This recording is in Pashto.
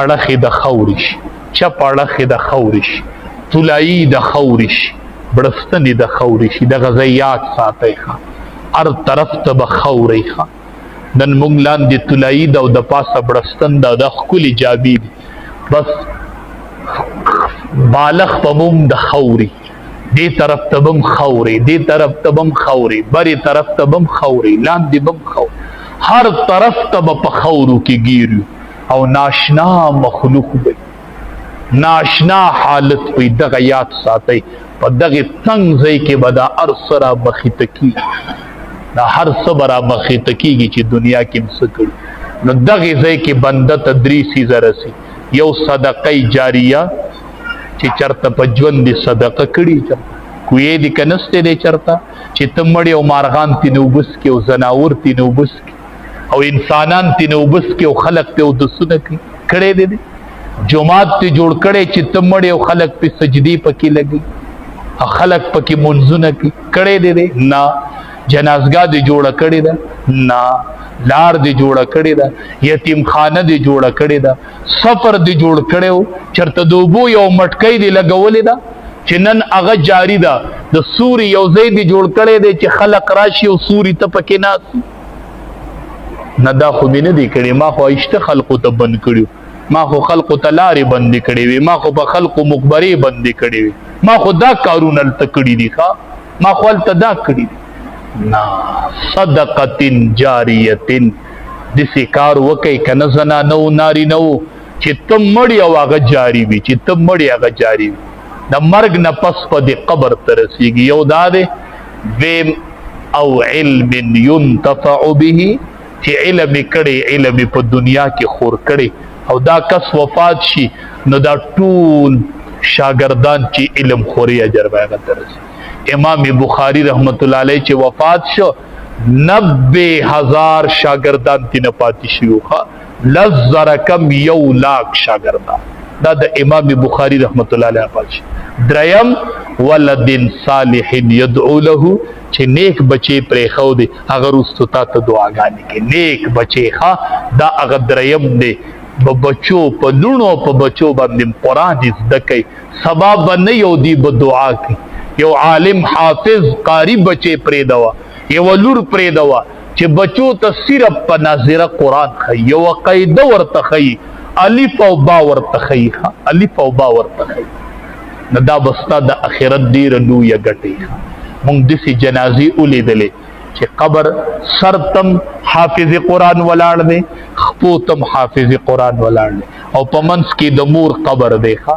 اړخې د خورش، چپ اړخې د خورش، طلایي د خورش، بړستنې د خورش. د غزیات ساتي ښه، هر طرف ته به خوري ښه. نن مونږ لاندې طلایي ده او د پاسه بړستن ده، د ښکلې جابې دي، بس بالغ په مونږ د خوري، دې طرف ته بم خوري، دې طرف ته بم خوري، بری طرف ته بم خوري، لاندې بم خوري، هر طرف ته به په خورو کې ګیرو. او ناشنا مخلوق به، ناشنا حالت په دغه یاد ساتي. په دغه تنگ ځای کې به دا هر څه را مخېته کېږي، دا هر څه به را مخېته کېږي چې دنیا کې م څه کړي. نو دغه ځای کې بنده ته 3 څیزه رسي. یو صدقه جاریه چې چرته په ژوند دې صدقه کړي، کوی دې که نستی دی چرته چې ته مړی او مارغان تېنه اوبس کړي او زناور تېنه اوبس کړي او انسانان تېنه اوبس کړي او خلق پې اودسونه کړي، کړی دی دی؟ جومات ته جوړ کړی چې ته مړی او خلق پې سجدې پکې لګي او خلق پکې منځونه کړي، کړی دی دی؟ نه. جنازګاه دې جوړه کړې ده؟ نه. لار دې جوړه کړې ده؟ یتیم خانه دې جوړه کړې ده؟ سفر دې جوړ کړی و چېرته د اوبو یو مټکی دې لګولې ده چې نن هغه جاري ده؟ د سوري یو ځای دې جوړ کړی دی چې خلق راشي او سوري ته پکې ناست؟ نه، دا خو مې نه دی کړی. ما خو ایشته خلقو ته بند کړي، ما خو خلقو ته لارې بندې کړې وي، ما خو په خلقو مقبرې بندې کړې وي، ما خو دا کارونه هلته کړي دي ښه، ما خو هلته دا کړي دي. نا صدقتن جاریتن، دسی کار وکي کنه زنانه او نارینه و چې ته مړی او هغه جاری وي، چې ته مړی هغه جاری وي. د مرګ نه پس په دې قبر ته رسېږي. یو دا دی ویم او علم ينتفع به، چې علم یې کړی، علم یې په دنیا کې خور کړی او دا کس وفات شي نو دا ټول شاګردان چې علم خوري اجر به هغه ته رسي. امام بخاری رحمت الله علیه چې وفات شو 90,000 شاگردان تینه پاتې شوي، لزر کم 1,00,000 شاگردان. دا د امام بخاری رحمت الله علیه پاتې شو. دریم ولد صالح يدعو له، چې نیک بچی پرېښو دی هغه وروستو تا ته دعاګانې کوي. نیک بچی ښه، دا هغه دریم دی. په بچو په لوڼو په بچو باندې قرآن زده کوي، سبا به نه یو دی به دعا کوي. یو عالم حافظ قاری بچے پریدوا، یو لور پریدوا چې بچو ته صرف په ناظره قرآن خی، یو قاعده ورته خی، الف او با ورته خی، الف او با ورته خی. نو دا بستا د اخرت ډېره لویه ګټې. مونږ داسې جنازې ولیدلې چې قبر سر تم حافظ قرآن ولاړ دی، خپو تم حافظ قرآن ولاړ دی او په منځ کې د مور قبر دی ښه